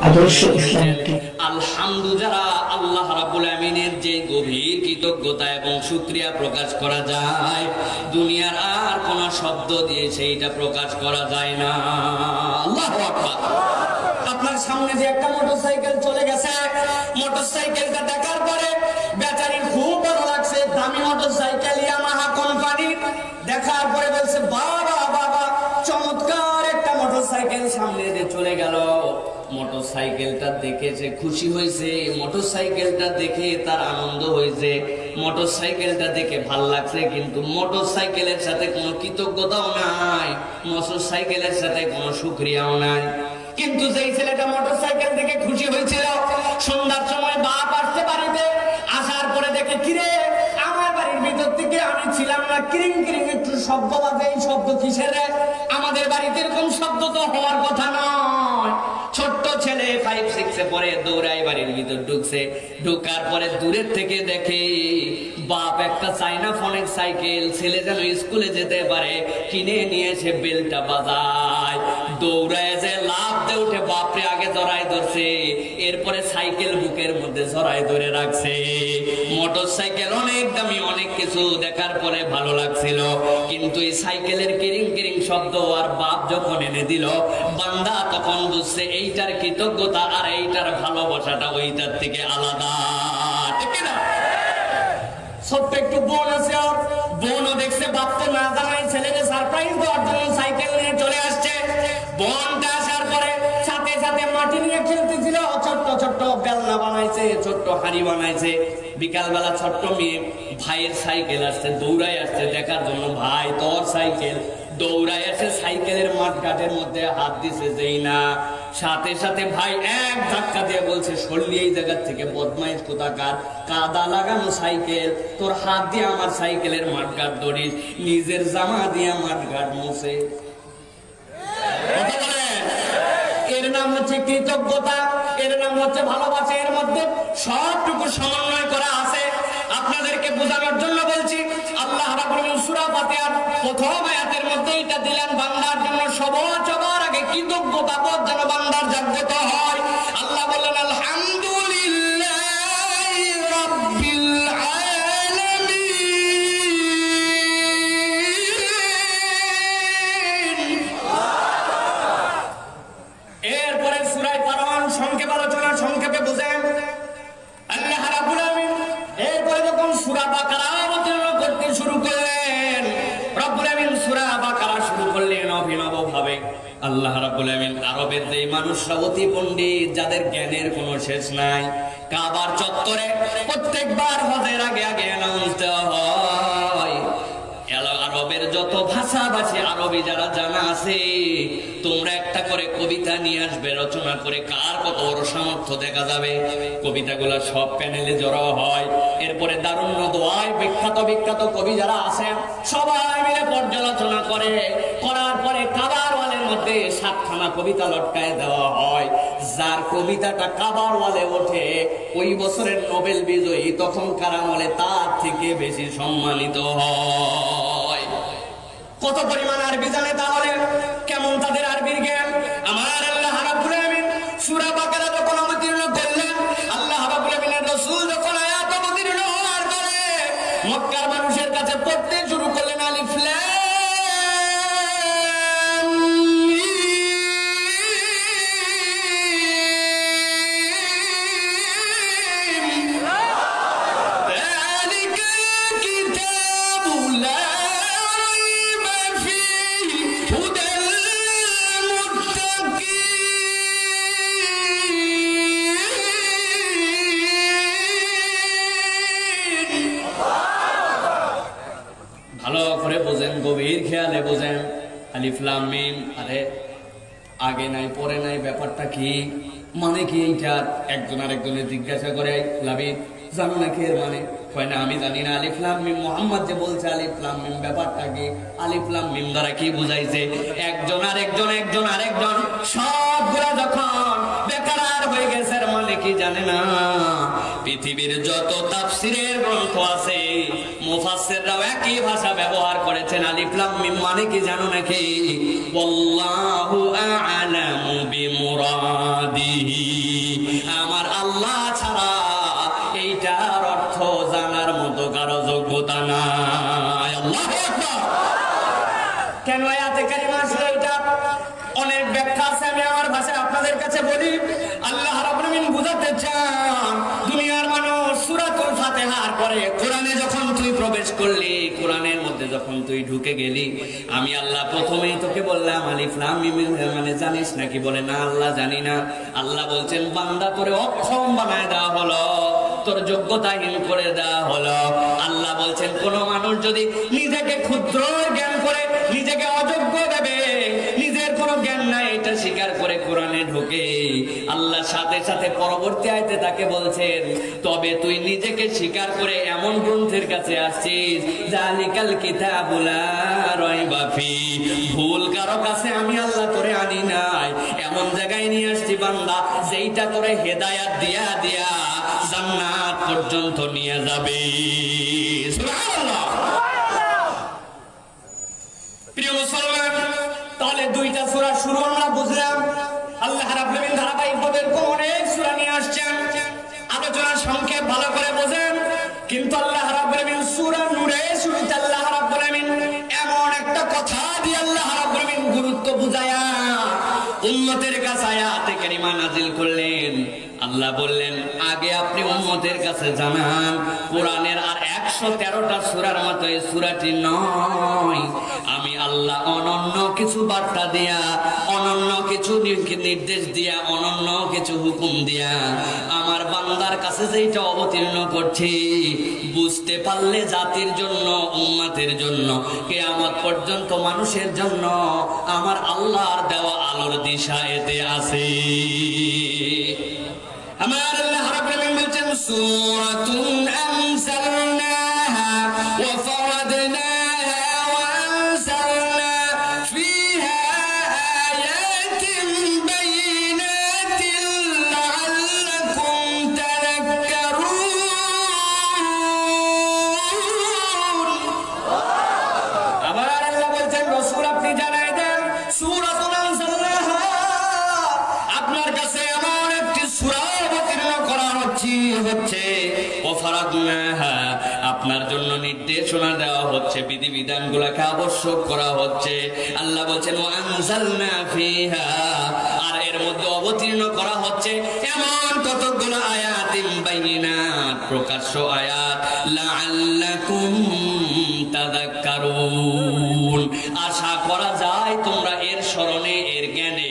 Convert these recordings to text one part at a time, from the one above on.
আদর্শ ইসলামী। আলহামদুলিল্লাহ, যারা আল্লাহ রাব্বুল আমিনের যে গভীর কৃতজ্ঞতা এবং শুকরিয়া প্রকাশ করা যায়, দুনিয়ার আর কোন শব্দ দিয়ে সেইটা প্রকাশ করা যায় না। আল্লাহু আকবার। আপনার সামনে যে একটা মোটরসাইকেল চলে গেছে, মোটরসাইকেলটা দেখার পরে বেচারির খুব ভালো লাগছে, দামি মোটরসাইকেল ইয়ামাহা কোম্পানির। দেখার পরে বলছে বাবা বাবা চমৎকার একটা মোটরসাইকেল সামনে দিয়ে চলে গেল। মোটরসাইকেলটা দেখে সে খুশি হয়েছে, মোটরসাইকেলটা দেখে তার আনন্দ হয়েছে, মোটরসাইকেলটা দেখে ভাল লাগছে, কিন্তু মোটরসাইকেলের সাথে কোনো কৃতজ্ঞতাও নাই, মোটরসাইকেলের সাথে কোনো শুকরিয়াও নাই। কিন্তু যেই ছেলেটা মোটরসাইকেল দেখে খুশি হয়েছিল, সন্ধ্যার সময় বাপ আসতে বাড়িতে, আসার পরে দেখে কিরে আমার বাড়ির ভিতর থেকে আমি ছিলাম না, কিরিং কিরিং একটু শব্দ বাজে, এই শব্দ কিসের? আমাদের বাড়িতে এরকম শব্দ তো হওয়ার কথা নয়। ছোট্ট ছেলে 5-6 পরে দৌড়ায় বাড়ির ভিতর ঢুকছে, ঢুকার পরে দূরের থেকে দেখে বাপ একটা চাইনা ফোনের সাইকেল, ছেলে যেন স্কুলে যেতে পারে কিনে নিয়ে এসে বেলটা বাজায়, দৌড়ায় যে লাফ দিয়ে উঠে বাপরে আগে জড়াই ধরছে, এরপরে সাইকেল বুকের মধ্যে জড়াই ধরে রাখছে। মোটর সাইকেল অনেক দামি, অনেক কিছু দেখার পরে ভালো লাগছিল, কিন্তু এই সাইকেলের কিরিং কিরিং শব্দ আর বাপ যখন এনে দিল, বান্দা তখন বুঝছে এইটার কৃতজ্ঞতা আর এইটার ভালোবাসাটা ওইটার থেকে আলাদা, ঠিক না? ছোট্ট একটু বোন আছে, আর বোনও দেখছে বাপ তো না জানাই ছেলেকে সারপ্রাইজ দেওয়ার জন্য সাইকেল নিয়ে চলে আসছে। বোনটা আসার পরে সাথে সাথে মাটি নিয়ে খেলতেছিল, ছোট্ট ছোট্ট বেলনা বানাইছে, ছোট্ট হাড়ি বানাইছে। বিকালবেলা ছোট্ট মেয়ে ভাইয়ের সাইকেল আসছে, দৌড়াই আসছে দেখার জন্য, ভাই তোর সাইকেল। দৌড়াই আসে সাইকেলের মাঠঘাটের মধ্যে হাত দিছে, যেই না সাথে সাথে ভাই এক ধাক্কা দিয়ে বলছে সরলি এই জায়গা থেকে, বদমাইশ কোথাকার, কাদা লাগানো সাইকেল, তোর হাত দিয়ে আমার সাইকেলের মাঠঘাট ধরিস, নিজের জামা দিয়ে মাঠঘাট মুছে। এর নাম হচ্ছে কৃতজ্ঞতা, এর নাম হচ্ছে ভালোবাসা, এর মধ্যে সবটুকু সমন্বয় করা আছে। আপনাদেরকে বোঝানোর জন্য বলছি, আল্লাহ রাব্বুল আলামিন সূরা ফাতিহার প্রথম আয়াতের মধ্যে এটা দিলেন বান্দার জন্য সবার আগে কৃতজ্ঞতা বোধ যেন বান্দার জাগ্রত হয়। আল্লাহ বললেন আলহামদুলিল্লাহি রাব্বিল আলামিন। এরপরে সূরা তারওয়ান সংক্ষেপ আলোচনা, সংক্ষেপে বুঝেন আল্লাহ রাব্বুল আলামিন। এরপরে যখন সূরা বাকারা অবতীর্ণ করতে শুরু করলেন, রব্বুল আমিন সূরা বাকারা শুরু করলেন অভিনব ভাবে। আল্লাহ রাব্বুল আমিন আরবের যেই মানুষরা অতি পণ্ডিত, যাদের জ্ঞানের কোনো শেষ নাই, কাবার চত্বরে প্রত্যেকবার হজের আগে আগে অ্যানাউন্স দেওয়া হয়, আরবের যত ভাষাভাষী আরবি যারা জানা আছে, তোমরা একটা করে কবিতা নিয়ে আসবে, রচনা করে কার কত বড় সামর্থ্য দেখা যাবে। কবিতাগুলা সব প্যানেলে জড়ো হয়। এরপরে দারুণ দোয়ায় বিখ্যাত বিখ্যাত কবি যারা আছেন সবাই মিলে পর্যালোচনা করে, করার পরে কাবার ওয়ালের মধ্যে 7খানা কবিতা লটকায় দেওয়া হয়। যার কবিতাটা কাবার ওয়ালে ওঠে, ওই বছরের নোবেল বিজয়ী তখনকার আমলে তার থেকে বেশি সম্মানিত হয়। কত পরিমাণ আরবি জানে তাহলে? কেমন তাদের আরবির জ্ঞান? আমার আল্লাহ রাব্বুল আমিন সূরা বাকারা যখন অবতীর্ণ করলেন, আল্লাহ রাব্বুল আমিনের রাসূল যখন আয়াত অবতীর্ণ হওয়ার পরে মক্কার মানুষের কাছে পড়তে শুরু করলেন আলিফ লাম গভীর খেয়ালে বোঝেন। আলিফ লাম মিম, আরে আগে নাই পরে নাই, ব্যাপারটা কি, মানে কি এইটা? একজন আরেকজনের জিজ্ঞাসা করে, লাবিদ জানো নাকি এর মানে? কয় না আমি জানি না। আলিফ লাম মিম, মুহাম্মদ যে বলছে আলিফ লাম মিম, ব্যাপারটা কি? আলিফ লাম মিম দ্বারা কি বুঝাইছে? একজন আরেকজন সবগুলা যখন বেকার হয়ে গেছে, মানে কি জানে না। পৃথিবীর যত তাফসীরের গ্রন্থ আছে, মুফাসসিররাও একই ভাষা ব্যবহার করেছেন। আলিফ লাম মিম মানে কি জানো নাকি? ওয়াল্লাহু আ'লামু বিমুরাদিহি। কেন আয়াতে কারিমা আসলে এটা অনেক ব্যাখ্যা আছে, আমি আমার ভাষায় আপনাদের কাছে বলি। আল্লাহ রাব্বুল আলামিন বুঝাতে চান দুনিয়ার মানুষ সূরাতুল ফাতিহার পরে কোরআনে যখন তুই প্রবেশ করলি, কোরআনের মধ্যে যখন তুই ঢুকে গেলি, আমি আল্লাহ প্রথমেই তোকে বললাম আলিফ লাম মিম, মানে জানিস নাকি? বলে না আল্লাহ জানি না। আল্লাহ বলছেন বান্দা তোরে অক্ষম বানায় দেওয়া হলো, তোর যোগ্যতাহীন করে দেওয়া হলো। আল্লাহ বলছেন কোন মানুষ যদি নিজেকে ক্ষুদ্র জ্ঞান করে, নিজেকে অযোগ্য ভাবে, নিজের কোনো জ্ঞান নাই এটা স্বীকার করে কোরআনে ঢোকে, আল্লাহ সাথে সাথে পরবর্তী আয়াতে তাকে বলছেন তবে তুই নিজেকে স্বীকার করে এমন গ্রন্থের কাছে আসছিস জালিকাল কিতাবুল লা রাইবা ফি, ভুল কারো কাছে আমি আল্লাহ তোরে আনি নাই, এমন জায়গায় নিয়ে আসছি বান্দা যেইটা তোরে হেদায়েত দিয়া দিয়া জান্নাত পর্যন্ত নিয়ে যাবে। সুবহানাল্লাহ। প্রিয় মুসলমান, তাহলে দুইটা সূরা শুরু আমরা বুঝলাম। আল্লাহ রাব্বুল আলামিন ধারাবাহিকভাবে অনেক সূরা নিয়ে আসছেন, আলোচনা সংক্ষেপ ভালো করে বোঝেন। কিন্তু আল্লাহ রাব্বুল আলামিন সূরা নূরে শুরুতে আল্লাহ রাব্বুল আলামিন এমন একটা কথা দিয়ে আল্লাহ রাব্বুল আলামিন গুরুত্ব বুঝায়া উম্মতের কাছে আয়াতে কারিমা নাযিল করলেন। আল্লাহ বললেন আগে আপনি উম্মতের কাছে জানান কোরআনের আর 113টা সূরার মতো এই সূরাটি নয়, আমি আল্লাহ অনন্য কিছু বার্তা দিয়া, অনন্য কিছু নির্দেশ দিয়া, অনন্য কিছু হুকুম দিয়া আমার বান্দার কাছে যেটা অবতীর্ণ করছি, বুঝতে পারলে জাতির জন্য, উম্মতের জন্য, কিয়ামত পর্যন্ত মানুষের জন্য আমার আল্লাহর দেওয়া আলোর দিশা এতে আছে। আমার আল্লাহ রাব্বুল আলামিন বলেন সূরাতুন আনজালনাহা ওয়া ফারাদনাহা ওয়া আনজালনা ফীহা আয়াতিন বায়িনাতিন লাআল্লাকুম তাযাক্কারুন। আবার আল্লাহ বলেন রাসূল আপনি জানাই দেন সূরাতুন আনজালনাহা, আপনার কাছে এমন একটি সূরা হচ্ছে আপনার জন্য নির্দেশনা দেওয়া হচ্ছে, বিধিবিধান গুলাকে আবশ্যক করা হচ্ছে। আল্লাহ বলছেন আনজালনা ফিহা, আর এর মধ্যে অবতীর্ণ করা হচ্ছে এমন কতগুলো আয়াতিন বাইয়িনাত, প্রকাশ্য আয়াত, লাআল্লাকুম তাযাক্কারুন, আশা করা যায় তোমরা এর স্মরণে, এর জ্ঞানে,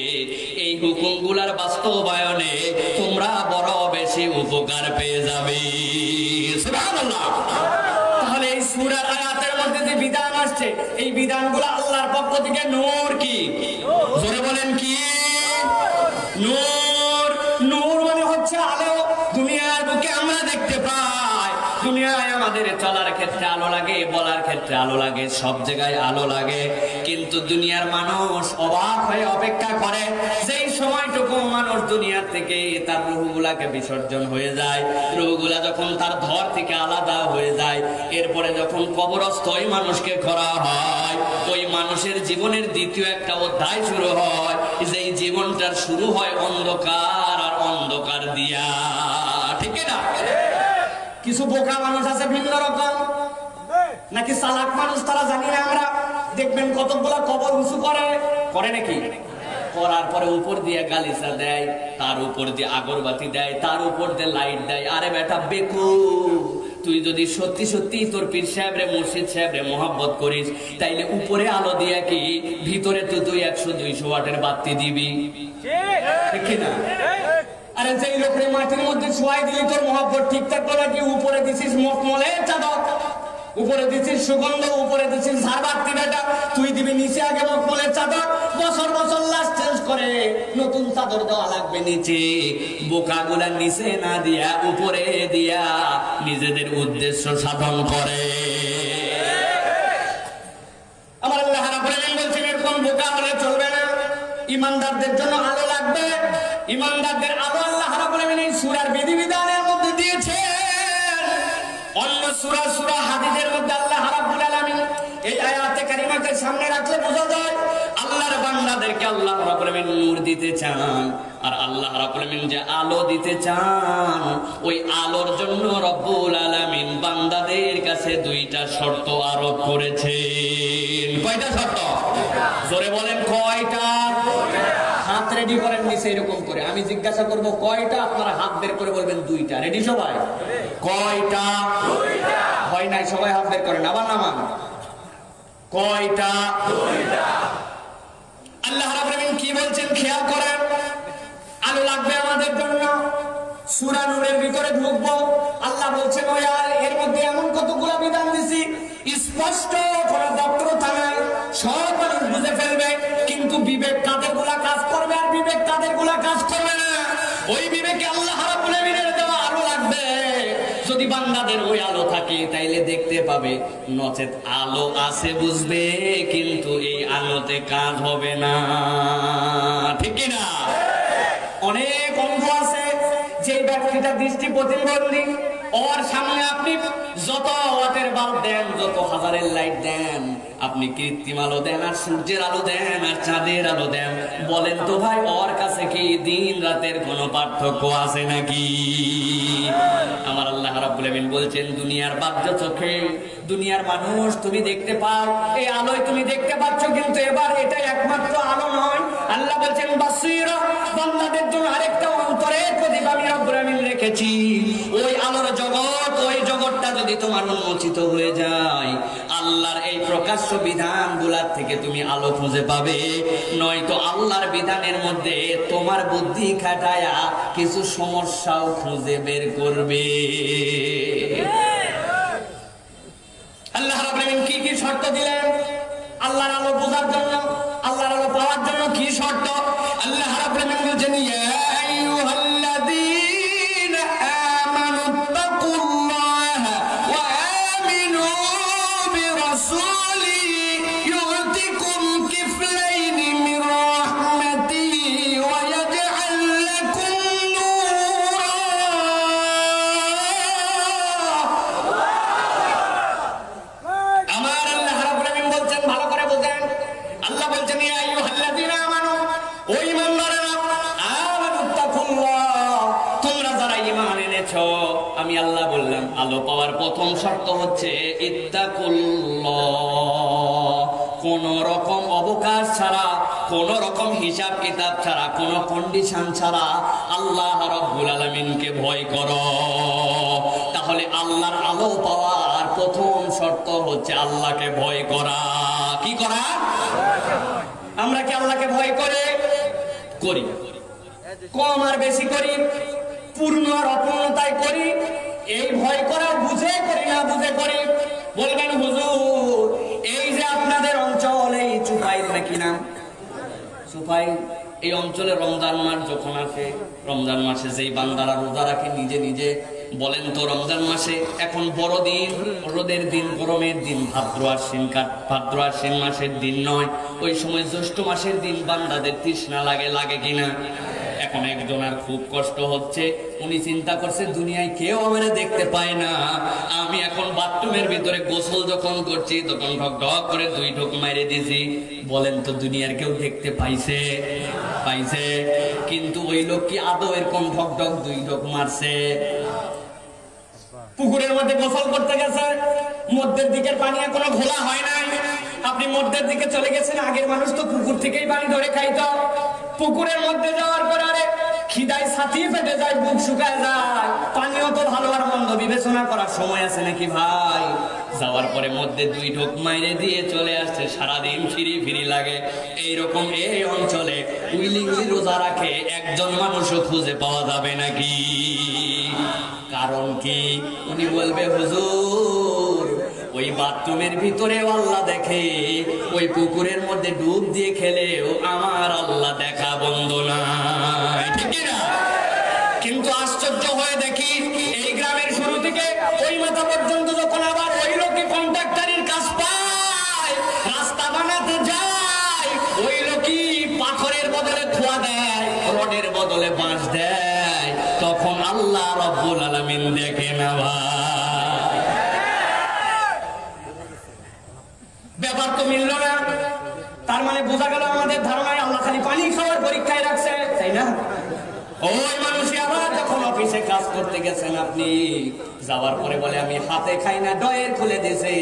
এই হুকুমগুলার বাস্তবায়নে তোমরা বড় বেশি উপকার পেয়ে যাবে। সুবহানাল্লাহ। তাহলে এই সূরার আয়াতের মধ্যে যে বিধান আসছে, এই বিধানগুলো আল্লাহর পক্ষ থেকে নূর। কি জোরে বলেন? কি নূর? নূর মানে হচ্ছে আলো। দুনিয়ার বুকে আমরা দেখতে পাই, দুনিয়ায় আমাদের চলার ক্ষেত্রে আলো লাগে, বলার ক্ষেত্রে আলো লাগে, সব জায়গায় আলো লাগে। কিন্তু দুনিয়ার মানুষ অবাক হয়ে অপেক্ষা করে যেই সময়টুকু মানুষ দুনিয়ার থেকে তার রূহগুলাকে বিসর্জন হয়ে যায়, রূহগুলা যখন তার ধর থেকে আলাদা হয়ে যায়, এরপরে যখন কবরস্থ ওই মানুষকে করা হয়, ওই মানুষের জীবনের দ্বিতীয় একটা অধ্যায় শুরু হয়, যেই জীবনটার শুরু হয় অন্ধকার আর অন্ধকার দিয়া। ঠিক না? কিছু বোকা মানুষ আছে ভিন্ন রকম, নাকি চালাক মানুষ তারা জানি না আমরা। দেখবেন কতগুলা কবর উঁচু করে নাকি, করার পরে উপর দিয়ে গালিচা দেয়, তার উপর দিয়ে আগরবাতি দেয়, তার উপর দিয়ে লাইট দেয়। আরে বেটা বেকু, তুই যদি সত্যি সত্যি তোর পীর সাহেবরে, মুর্শিদ সাহেবরে মহব্বত করিস, তাইলে উপরে আলো দিয়া কি ভিতরে তো তুই 100-200 ওয়াটের বাতি দিবি? ঠিক না? আরে যেই লোকের মাটির মধ্যে শোয়াই দিলি তোর মহব্বত ঠিক থাকলো নাকি? উপরে দিছিস মখমলের চাদর, উপরে দিছিস সুগন্ধ, উপরে দিছিস ঝাড়বাতি, বেটা তুই দিবি নিচে আগে মখমলের চাদর, বছর বছর লাস্ট চেঞ্জ করে নতুন চাদর দেওয়া লাগবে নিচে। বোকাগুলা নিচে না দিয়া উপরে দিয়া নিজেদের উদ্দেশ্য সাধন করে। আমার আল্লাহ রাব্বুল আলামিন বলছেন এরকম বোকা হলে চলবে না, ইমানদারদের জন্য আলো লাগবে। ইমানদারদের আলো আল্লাহ রাব্বুল আলামিন এই সূরার বিধিবিধানের মধ্যে দিয়েছেন। অন্য সূরা সূরা হাদিদের মধ্যে আল্লাহ রাব্বুল আলামিন এই আয়াতে কারিমাকে সামনে রাখলে বোঝা যায় আল্লাহর বান্দাদেরকে আল্লাহ রাব্বুল আলামিন নূর দিতে চান, আর আল্লাহ রাব্বুল আলামিন যে আলো দিতে চান, ওই আলোর জন্য রব্বুল আলামিন বান্দাদের কাছে দুইটা শর্ত আরোপ করেছেন। কয়টা শর্ত? জোরে বলেন কয়টা? হাত রেডি করেন নিচে এরকম করে, আমি জিজ্ঞাসা করব কয়টা, আপনারা হাত বের করে বলবেন দুইটা। রেডি সবাই? কয়টা? হয় নাই, সবাই হাত বের করেন, আবার নামান। কয়টা? আল্লাহ রাব্বুল আলামিন কি বলছেন খেয়াল করেন। আলো লাগবে আমাদের জন্য, সূরা নূরের ভিতরে ঢুকবো, আল্লাহ বলছেন ওই এর মধ্যে এমন কতগুলো বিধান দিছি স্পষ্ট, কোনো বক্রতা নাই, সব মানুষ বুঝে ফেলবে, কিন্তু বিবেক কাদের গুলা কাজ করবে আর বিবেক কাদের গুলা কাজ করবে না, ওই বিবেকে আল্লাহ রাব্বুল আলামিনের দেওয়া আলো লাগবে। যদি বান্দাদের ওই আলো থাকে তাইলে দেখতে পাবে, নচেত আলো আছে বুঝবে কিন্তু এই আলোতে কাজ হবে না, ঠিক কি না? অনেক অন্ধ আছে, যে ব্যক্তিটা দৃষ্টি প্রতিবন্ধী, ওর সামনে আপনি যত ওয়াটের বাল্ব দেন, যত হাজারের লাইট দেন, আপনি কৃত্রিম আলো দেন আর সূর্যের আলো দেন আর চাঁদের আলো দেন, বলেন তো ভাই ওর কাছে কি দিন রাতের কোনো পার্থক্য আছে নাকি? আমার আল্লাহ রাব্বুল আলামিন বলছেন দুনিয়ার বাহ্য চোখে, দুনিয়ার মানুষ তুমি দেখতে পাও, এই আলোয় তুমি দেখতে পাচ্ছ, কিন্তু এবার এটা একমাত্র আলো নয়। আল্লাহ বলছেন বাসীরা, বান্দাদের জন্য আরেকটা অন্তরের প্রদীপ আমি রব্বুল আলামিন রেখেছি। ওই আলোর জগৎ, ওই জগৎটা যদি তোমার উন্মোচিত হয়ে যায়, আল্লাহর এই প্রকাশ্য বিধানগুলোর থেকে তুমি আলো খুঁজে পাবে, নয়তো আল্লাহর বিধানের মধ্যে তোমার বুদ্ধি খাটায়া কিছু সমস্যাও খুঁজে বের করবে। আল্লাহ রাব্বুল আলামিন কি কি শর্ত দিলেন আল্লাহর আলো বোঝার জন্য, আল্লাহর আলো পাওয়ার জন্য? কি শর্ত? আল্লাহ রাব্বুল আলামিন বলেন ইয়া আইয়ুহাল্লাযীনা আমানুত্তাকুল্লাহা ওয়া আমিনু বিরাসূলি ইউতিকুম কিফলাইনি মির রাহমাতিহি ওয়া ইয়াজআল লাকুম নূরা। আমার আল্লাহ রাব্বুল আলামিন বলছেন, ভালো করে বোঝেন, আল্লাহ বলছেন ইয়া আইয়ুহাল্লাযীনা আমানু, ওই ঈমানদারেরা, আমানুত্তাকুল্লাহ, তোমরা যারা ঈমান এনেছো, আমি আল্লাহ বললাম আলো পাওয়ার প্রথম শর্ত হচ্ছে ইত্তাকুল্লাহ, কোন রকম অবকাশ ছাড়া, কোন রকম হিসাব কিতাব ছাড়া, কোন কন্ডিশন ছাড়া আল্লাহ রাব্বুল আলামিনকে ভয় করো। তাহলে আল্লাহর আলো পাওয়ার প্রথম শর্ত হচ্ছে আল্লাহকে ভয় করা। কি করা? আমরা কি আল্লাহকে ভয় করে করি? কম আর বেশি করি, পূর্ণ আর অপূর্ণতায় করি। এই ভয় করা বুঝে করি না বুঝে করি? বলবেন হুজুর এই যে আপনাদের অঞ্চল, এই চুপাইল নাকি নাম, চুপাইল, এই অঞ্চলে রমজান মাস যখন আসে, রমজান মাসে যেই বান্দারা রোজা রাখে নিজে নিজে, বলেন তো রমজান মাসে এখন বড় দিন, রোদের দিন, গরমের দিন, ভাদ্র আশ্বিন মাসের দিন নয়, ওই সময় জ্যৈষ্ঠ মাসের দিন বান্দাদের তৃষ্ণা লাগে, লাগে কিনা? এখন একজনের খুব কষ্ট হচ্ছে, উনি চিন্তা করছে দুনিয়ায় কেউ আমারে দেখতে পায় না, আমি এখন বাথরুমের ভিতরে গোসল যখন করছি তখন ঢক ঢক করে 2 ঢোক মাইরে দিছি। বলেন তো দুনিয়ার কেউ দেখতে পাইছে? পাইছে। কিন্তু ওই লোক কি আদৌ এরকম ঢক ঢক 2 ঢোক মারছে? পুকুরের মধ্যে গোসল করতে গেছে, মধ্যের দিকের পানি এখনো ঘোলা হয় নাই, আপনি মধ্যের দিকে চলে গেছেন, আগের মানুষ তো পুকুর থেকেই পানি ধরে খাইতো। পুকুরের মধ্যে যাওয়ার পর আরে খিদায় ছাতি ফেটে যায়, বুক শুকায় যায়, পানিও তো ভালো আর মন্দ বিবেচনা করার সময় আছে নাকি ভাই? যাওয়ার পরে মধ্যে 2 ঢোক মাইরে দিয়ে চলে আসছে, সারাদিন ফিরি ফিরি লাগে। এইরকম এই অঞ্চলে উইলিংলি রোজা রাখে একজন মানুষও খুঁজে পাওয়া যাবে নাকি? কারণ কি? উনি বলবে হুজুর ওই বাথরুমের ভিতরে আল্লাহ দেখে, ওই পুকুরের মধ্যে ডুব দিয়ে খেলেও আমার আল্লাহ দেখা বন্ধ নাই, ঠিক না? কিন্তু আশ্চর্য হয়ে দেখি এই গ্রামের শুরু থেকে ওই মাথা পর্যন্ত যখন আবার ওই লোকে কন্ট্রাক্টরের কাজ পায়, রাস্তা বানাতে যায়, ওই লোকই পাথরের বদলে খোয়া দেয়, রডের বদলে বাঁশ দেয়, তখন আল্লাহ রাব্বুল আলামিন দেখে না ভাই। ব্যাপার তো মিলল না। তার মানে বোঝা গেল আমাদের ধারণায় আল্লাহ খালি পানি খাওয়ার পরীক্ষায় রাখছে, তাই না? ওই মানুষই আবার যখন অফিসে কাজ করতে গেছেন আপনি, যাওয়ার পরে বলে আমি হাতে খাই না, ডয়ের খুলে দিয়েছে,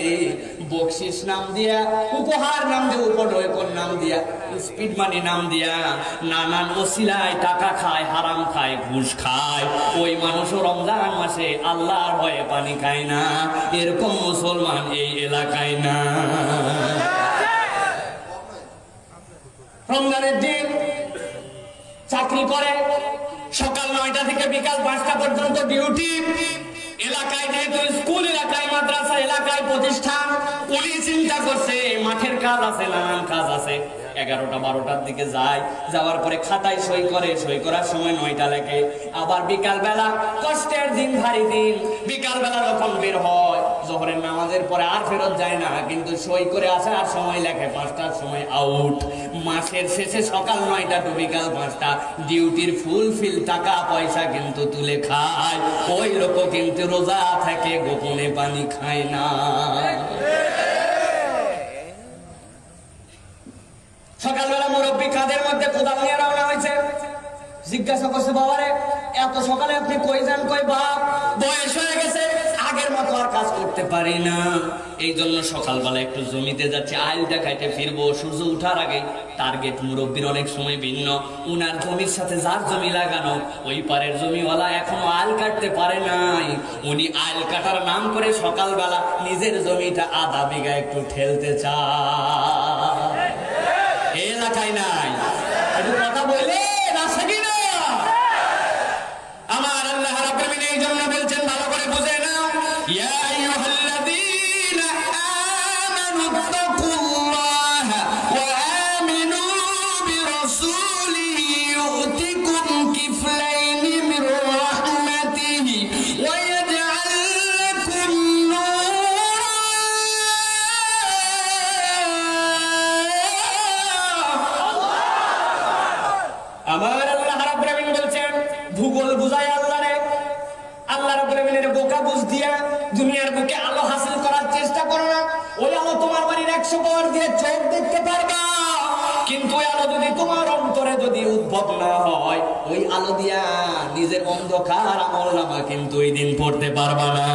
বকশিস নাম দিয়া, উপহার নাম দিয়ে, উপঢৌকন নাম দিয়া, স্পিড মানি নাম দিয়া নানান ওসিলায় টাকা খায়, হারাম খায়, ঘুষ খায়, ওই মানুষও রমজান মাসে আল্লাহর ভয়ে পানি খায় না। এরকম মুসলমান এই এলাকায় না। রমজানের দিন চাকরি করে, সকাল 9টা থেকে বিকাল 5টা পর্যন্ত ডিউটি। এলাকায় যেহেতু স্কুল এলাকায়, মাদ্রাসা এলাকায়, প্রতিষ্ঠান, উনি চিন্তা করছে মাঠের কাজ আছে, নানান কাজ আছে। 11টা 12টার দিকে যায়, যাওয়ার পরে খাতায় সই করে, সই করার সময় 9টা লেখে। আবার বিকাল বেলা, কষ্টের দিন, ভারী দিন, বিকাল বেলা যখন বের হয় জোহরের নামাজের পরে আর ফেরত যায় না, কিন্তু সই করে আসার সময় লেখে 5টার সময় আউট। মাসের শেষে সকাল 9টা টু বিকাল 5টা ডিউটির ফুলফিল টাকা পয়সা কিন্তু তুলে খায়। ওই লোক কিন্তু রোজা থাকে, গোপনে পানি খায় না। সকালবেলা মুরব্বী কাঁধের মধ্যে কোদাল নিয়ে রওনা হয়েছে। জিজ্ঞাসা করছে, বাবারে এত সকালে আপনি কই যান? কই বাপ বয়স হয়ে গেছে, আগের মতো আর কাজ করতে পারি না, এই জন্য সকালবেলা একটু জমিতে যাচ্ছি, আইলটা খাইতে ফিরবো। সূর্য উঠার আগে টার্গেট মুরব্বীর অনেক সময় ভিন্ন। উনার জমির সাথে যার জমি লাগানো, ওই পারের জমিওয়ালা এখনো আইল কাটতে পারে নাই। উনি আইল কাটার নাম করে সকালবেলা নিজের জমিটা আধা বিঘা একটু ঠেলতে চায়। এলাকায় নাই, একটু কথা বলে আছে কিনা? আমার আল্লাহ রাব্বুল আলামিন এই জন্য বলছেন, ভালো করে বুঝে নাও, ইয়া আইয়ুহাল্লাযীনা আমানু তাকুল্লাহা ওয়া আমিনু বিরাসূলিহি ইউতিকুম কিফলাইনি মির রাহমাতিহি ওয়া ইয়াজআল লাকুম আমার আল্লাহ রাব্বুল আলামিন বলছেন, ভূগোল বুঝায় আল্লাহরে, আল্লাহ রাব্বুল আলামিনের বোকা বুঝ দিয়া দুনিয়ার বুকে আলো হাসিল করার চেষ্টা করো না। ওই আলো তোমার বাড়ির 100 পাওয়ার দিয়ে চোখ দেখতে পারবা, কিন্তু ওই আলো যদি তোমার অন্তরে যদি উদ্ভব না হয়, ওই আলো দিয়া নিজের অন্ধকার আমলনামা কিন্তু ওই দিন পড়তে পারবা না।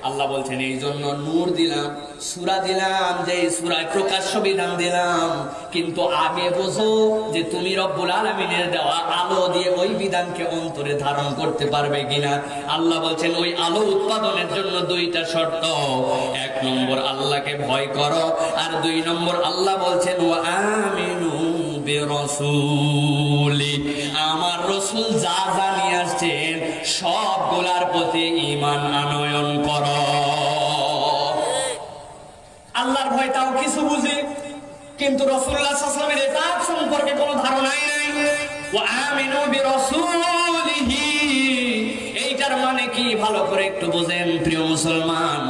আল্লাহ বলছেন, এই জন্য নূর দিলাম, সূরা দিলাম, যে সূরায় প্রকাশ্য বিধান দিলাম, কিন্তু আগে বোঝো যে তুমি রব্বুল আলামিনের দেওয়া আলো দিয়ে ওই বিধানকে অন্তরে ধারণ করতে পারবে কিনা। আল্লাহ বলছেন, ওই আলো উৎপাদনের জন্য 2টা শর্ত। 1 নম্বর আল্লাহকে ভয় করো, আর 2 নম্বর আল্লাহ বলছেন, ওয়া আমিনু বিরাসূলি, আমার রাসূল যা যা নিয়ে আসছেন সবগুলার প্রতি ঈমান আনয়ন করো। আল্লাহর ভয় তাও কিছু বুঝি, কিন্তু রাসূলুল্লাহ সাল্লাল্লাহু আলাইহি ওয়াসাল্লামের ইতাআত সম্পর্কে কোনো ধারণাই নাই। ওয়া আমিনু বিরাসূলিহি, এইটার মানে কি ভালো করে একটু বুঝেন প্রিয় মুসলমান।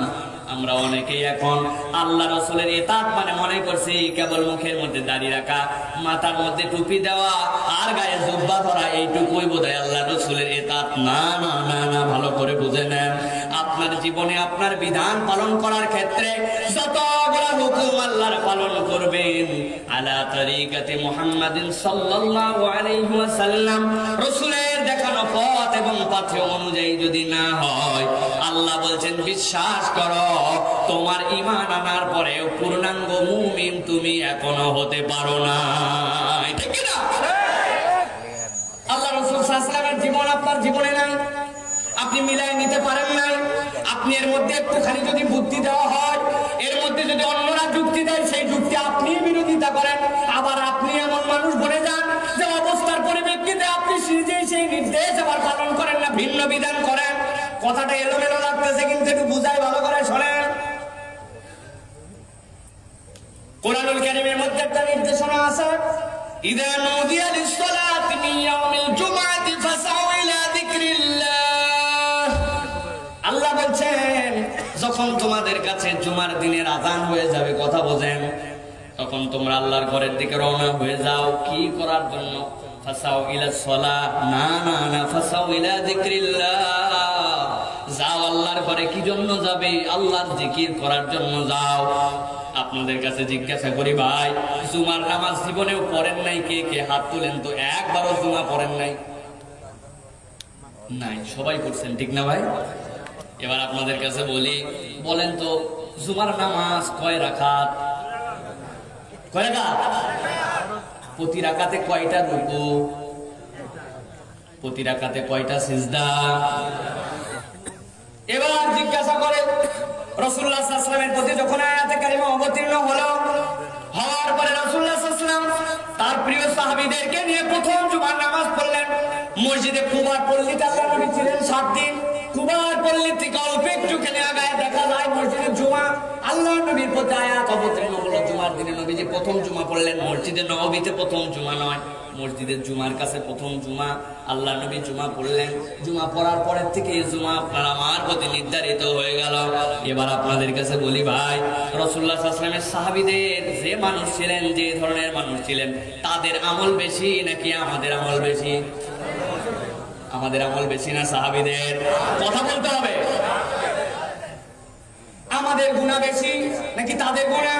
আমরা অনেকেই এখন আল্লাহ রাসূলের ইতাআত মানে মনে করছি কেবল মুখের মধ্যে দাড়ি রাখা, মাথার মধ্যে টুপি দেওয়া, আর গায়ে জুব্বা ধরা, এইটুকুই বোধহয় আল্লাহ রাসূলের ইতাআত। না না না না, ভালো করে বুঝে নেন। আপনার জীবনে আপনার বিধান পালন করার ক্ষেত্রে যতগুলো হুকুম আল্লাহর পালন করবেন আলা তরিকাতে মুহাম্মাদিন সাল্লাল্লাহু আলাইহি ওয়াসাল্লাম, রাসূলের দেখানো পথ এবং পাথে অনুযায়ী যদি না হয়, আল্লাহ বলছেন বিশ্বাস করো, তোমার ঈমান আনার পরেও পূর্ণাঙ্গ মুমিন তুমি এখনো হতে পারো না। ঠিক কি না? আল্লাহ রাসূল সাল্লাল্লাহু আলাইহি ওয়াসাল্লামের জীবন আপনার জীবনে নাই, আপনি মিলাই নিতে পারেন নাই। আপনি এর মধ্যে একটুখানি যদি বুদ্ধি দেওয়া হয়, এর মধ্যে যদি অন্যরা যুক্তি দেয়, সেই যুক্তি আপনি বিরোধিতা করেন। আবার আপনি এমন মানুষ বনে যান যে অবস্থার পরিপ্রেক্ষিতে আপনি নিজেই সেই নির্দেশ আবার পালন করেন না, ভিন্ন বিধান করেন। কথাটা এলোমেলো লাগতেছে, কিন্তু একটু বুঝাই, ভালো করে শোনেন। কোরআনুল কারীমের মধ্যে একটা নির্দেশনা আছে, ইযা নুদিয়া লিস-সালাতি মিন ইয়াউমিল জুমআতি ফাসাউ ইলা যিকরিল্লাহ। আল্লাহ বলছেন, যখন তোমাদের কাছে জুমার দিনের আযান হয়ে যাবে, কথা বোঝেন, তখন তোমরা আল্লাহর ঘরের দিকে রওনা হয়ে যাও। কি করার জন্য? ফাসাউ ইলা সালাহ, না না না, ফাসাউ ইলা যিকরিল্লাহ। যাও আল্লাহর ঘরে, কি জন্য যাবে? আল্লাহর জিকির করার জন্য যাও। আপনাদের কাছে জিজ্ঞাসা করি ভাই, জুমার নামাজ জীবনেও পড়েন নাই? কে কে হাত তুলেন তো। একবারও জুমা পড়েন নাই? নাই, সবাই পড়ছেন, ঠিক না ভাই? এবার আপনাদের কাছে বলি, বলেন তো জুমার নামাজ কয় রাকাত? কয় রাকাত? প্রতি রাকাতে কয়টা রুকু? প্রতি রাকাতে কয়টা সিজদা? এবার জিজ্ঞাসা করে রাসূলুল্লাহ সাল্লাল্লাহু আলাইহি ওয়াসাল্লামের প্রতি যখন আয়াতে কারিমা অবতীর্ণ হলো, হওয়ার পরে রাসূলুল্লাহ সাল্লাল্লাহু আলাইহি ওয়াসাল্লাম তার প্রিয় সাহাবীদেরকে নিয়ে প্রথম জুমার নামাজ পড়লেন। মসজিদে কুবার পল্লীতে আল্লাহ নবী ছিলেন 7 দিন। কুবার পল্লী থেকে অল্প একটু খেলে আগায় দেখা যায় মসজিদে জুমা। আল্লাহ নবীর প্রতি আয়াত অবতীর্ণ হলো জুমার দিনে নবীজি প্রথম জুমা পড়লেন। মসজিদে নববীতে প্রথম জুমা নয়, মসজিদের জুমার কাছে প্রথম জুমা। আল্লাহ নবী জুমা পড়লেন। জুমা পড়ার পরের থেকে এই জুমা আপনার আমার প্রতি নির্ধারিত হয়ে গেল। এবার আপনাদের কাছে বলি ভাই, রাসূলুল্লাহ সাল্লাল্লাহু আলাইহি ওয়াসাল্লামের সাহাবীদের যে মানুষ ছিলেন, যে ধরনের মানুষ ছিলেন, তাদের আমল বেশি নাকি আমাদের আমল বেশি? আমাদের আমল বেশি না সাহাবীদের? কথা বলতে হবে। আমাদের গুনাহ বেশি নাকি তাদের গুনাহ?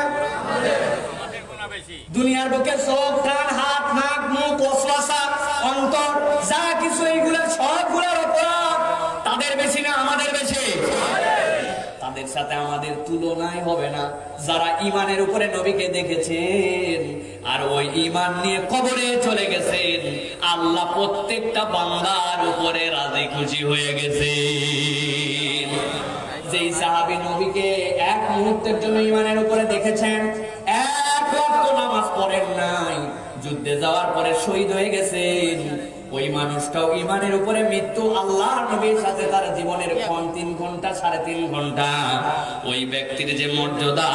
দুনিয়ার বুকে চোখ, কান, হাত, নাক, মুখ, ওয়াসওয়াসা, অন্তর, যা কিছু এইগুলা সবগুলোর অপরাধ তাদের বেশি না আমাদের বেশি? তাদের সাথে আমাদের তুলনাই হবে না। যারা ঈমানের উপরে নবীকে দেখেছেন আর ওই ঈমান নিয়ে কবরে চলে গেছেন, আল্লাহ প্রত্যেকটা বান্দার উপরে রাজি খুশি হয়ে গেছেন। যেই সাহাবী নবীকে এক মুহূর্তের জন্য ঈমানের উপরে দেখেছেন, এক ওয়াক্ত নামাজ পড়েন নাই, যুদ্ধে যাওয়ার পরে শহীদ হয়ে গেছেন, ওই মানুষটাও ঈমানের উপরে মৃত্যু আল্লাহর নবীর সাথে তার জীবনের 3 ঘন্টা 3.5 ঘন্টা, ওই ব্যক্তির যে মর্যাদা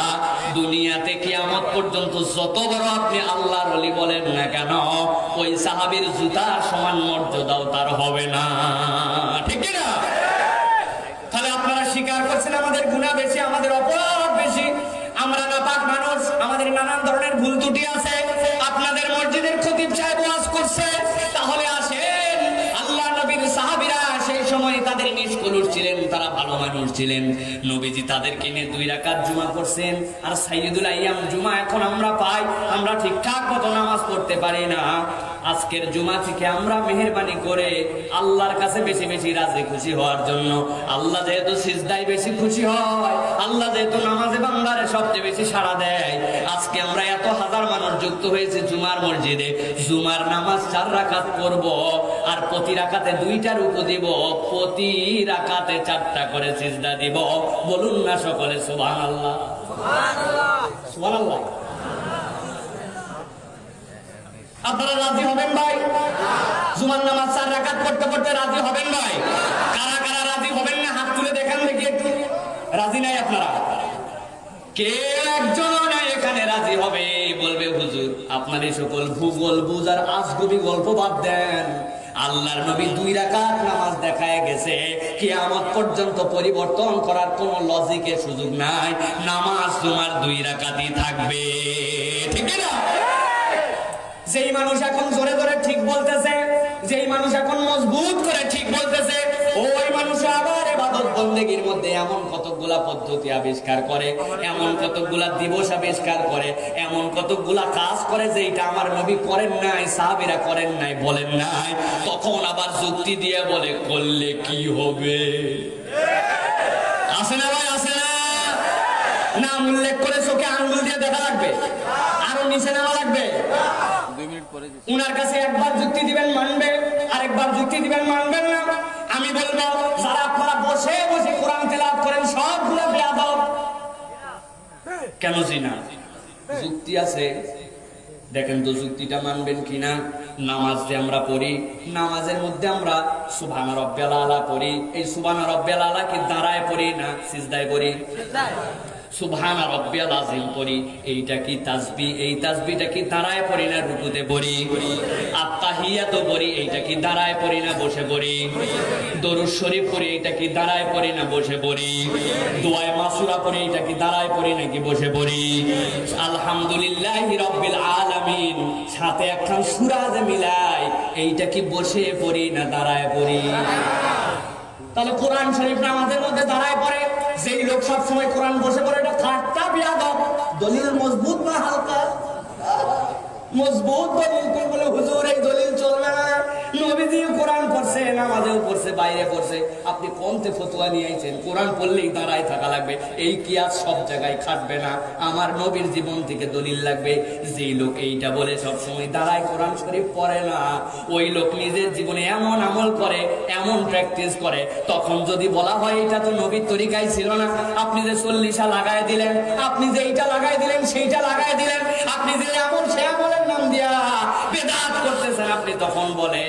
দুনিয়াতে কিয়ামত পর্যন্ত যত বড় আপনি আল্লাহর ওলি বলেন না কেন, ওই সাহাবীর জুতার সমান মর্যাদাও তার হবে না। ঠিক কি না? তাহলে আপনারা স্বীকার করছেন আমাদের গুনাহ বেশি, আমাদের অপরাধ বেশি, আমরা নাপাক মানুষ, আমাদের নানান ধরনের ভুল ত্রুটি আছে। আপনাদের মসজিদের খতিব সাহেব ওয়াজ করছে, তাহলে আসেন আল্লাহ নবীর সাহাবীরা সেই সময় তাদের নিষ্কলুষ ছিলেন, তারা ভালো মানুষ ছিলেন। নবীজি তাদেরকে নিয়ে 2 রাকাত জুমা করছেন। আর সাইয়্যিদুল আইয়াম জুমা এখন আমরা পাই, আমরা ঠিকঠাক মতো নামাজ পড়তে পারি না। আজকের জুমা থেকে আমরা মেহেরবানি করে আল্লাহর কাছে বেশি বেশি রাজি খুশি হওয়ার জন্য, আল্লাহ যেহেতু সিজদায় বেশি খুশি হয়, আল্লাহ যেহেতু নামাজে বান্দারে সবচেয়ে বেশি সাড়া দেয়, আজকে আমরা এত হাজার মানুষ যুক্ত হয়েছে জুমার মসজিদে। জুমার নামাজ 4 রাকাত পড়ব, আর প্রতি রাকাতে 2টা রুকু দিব, প্রতি রাকাতে 4টা করে সিজদা দিব। বলুন না সকলে সুবহানাল্লাহ, সুবহানাল্লাহ, সুবহানাল্লাহ। আপনারা রাজি হবেন ভাই? জুমার নামাজ 4 রাকাত পড়তে পড়তে রাজি হবেন ভাই? কারা কারা রাজি হবেন না হাত তুলে দেখান দেখি একটু। রাজি নাই আপনারা? কে একজন নাই এখানে রাজি হবে? বলবে হুজুর আপনার এই সকল ভূগোল বুঝার আজগুবি গল্প বাদ দেন। আল্লাহর নবী 2 রাকাত নামাজ দেখায় গেছে, কিয়ামত পর্যন্ত পরিবর্তন করার কোনো লজিকের সুযোগ নাই। নামাজ তোমার 2 রাকাতই থাকবে। ঠিক না? যেই মানুষ এখন জোরে জোরে ঠিক বলতেছে, যেই মানুষ এখন মজবুত করে ঠিক বলতেছে, ওই মানুষ আবার ইবাদত বন্দেগীর মধ্যে এমন কতগুলা পদ্ধতি আবিষ্কার করে, এমন কতগুলা দিবস আবিষ্কার করে, এমন কতগুলা কাজ করে যেটা আমার নবী করেন নাই, সাহাবীরা করেন নাই, বলেন নাই। তখন আবার যুক্তি দিয়ে বলে করলে কি হবে। আসে না ভাই? আসে না? নাম উল্লেখ করে চোখে আঙ্গুল দিয়ে দেখা লাগবে, আরো নিচে নেওয়া লাগবে। উনার কাছে একবার যুক্তি দিবেন মানবে, আরেকবার যুক্তি দিবেন মানবেন না। আমি বলবো যারা আপনারা বসে বসে কোরআন তেলাওয়াত করেন সবগুলো বেয়াদব। কেন জিনা? যুক্তি আছে, দেখেন তো যুক্তিটা মানবেন কিনা। নামাজ যে আমরা পড়ি, নামাজের মধ্যে আমরা সুবহান রাব্বিয়াল আলা পড়ি। এই সুবহান রাব্বিয়াল আলা কি দাঁড়ায় পড়ি না সিজদায় পড়ি? সুবহান রাব্বিয়াল আযীম পড়ি, এইটা কি তাসবিহ? এই তাসবিহটা কি দাঁড়ায় পড়ি না রুকুতে পড়ি? আত্তাহিয়াতু পড়ি, এইটা কি দাঁড়ায় পড়ি না বসে পড়ি? দরুদ শরীফ পড়ি, এইটা কি দাঁড়ায় পড়ি না বসে পড়ি? দোয়ায়ে মাসুরা পড়ি, এইটা কি দাঁড়ায় পড়ি নাকি বসে পড়ি? আলহামদুলিল্লাহি রাব্বিল আলামিন সাথে একখান সূরা যে মিলাই, এইটা কি বসে পড়ি না দাঁড়ায় পড়ি? তাহলে কোরআন শরীফ নামাজের মধ্যে দাঁড়ায় পড়ে, যেই লোক সব সময় কোরআন বসে পড়ে, এটা ঠাট্টা বিয়াদব। দলিল মজবুত না হালকা? মজবুত দলিল তুই বলে হুজুর এই দলিল চলবে না, নবীজিও কোরআন পড়ছে, নামাজেও পড়ছে, বাইরে পড়ছে, আপনি কোনতে ফতোয়া নিয়ে আইছেন? কোরআন পড়লেই দাঁড়ায় থাকা লাগবে, এই কিয়াস সব জায়গায় খাটবে না। আমার নবীর জীবন থেকে দলিল লাগবে। যেই লোক এইটা বলে সব সময় দাঁড়ায় কোরআন শরীফ পড়ে না, ওই লোক নিজের জীবনে এমন আমল করে, এমন প্র্যাকটিস করে, তখন যদি বলা হয় এটা তো নবীর তরিকায় ছিল না, আপনি যে 40 লাগাই দিলেন, আপনি যে এইটা লাগাই দিলেন, সেইটা লাগাই দিলেন, আপনি যে আমল সে আমলের নাম দিয়া বেদাত করতেছেন, আপনি তখন বলে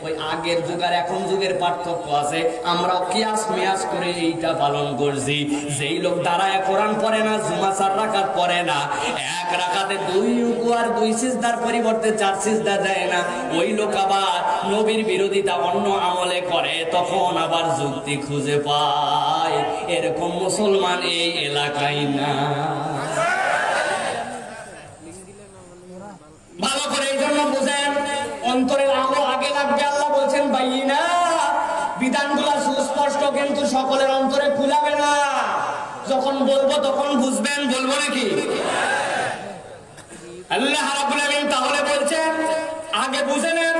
ওই আগের যুগ আর এখন যুগের পার্থক্য আছে, আমরাও কিয়াস মিয়াস করে এইটা পালন করছি। যেই লোক দাঁড়ায় কোরআন পড়ে না, জুমা 4 রাকাত পড়ে না, 1 রাকাতে 2 রুকু আর 2 সিজদার পরিবর্তে 4 সিজদা দেয় না, ওই লোক আবার নবীর বিরোধিতা অন্য আমলে করে, তখন আবার যুক্তি খুঁজে পায়। এরকম মুসলমান এই এলাকায় না। ভালো করে এই জন্য বুঝেন, অন্তরের আলো আগে লাগবে। আল্লাহ বলছেন বাইয়িনা, বিধানগুলো সুস্পষ্ট, কিন্তু সকলের অন্তরে খুলাবে না। যখন বলবো তখন বুঝবেন, বলবো নাকি? আল্লাহ রাব্বুল আলামিন তাহলে বলছেন আগে বুঝে নেন।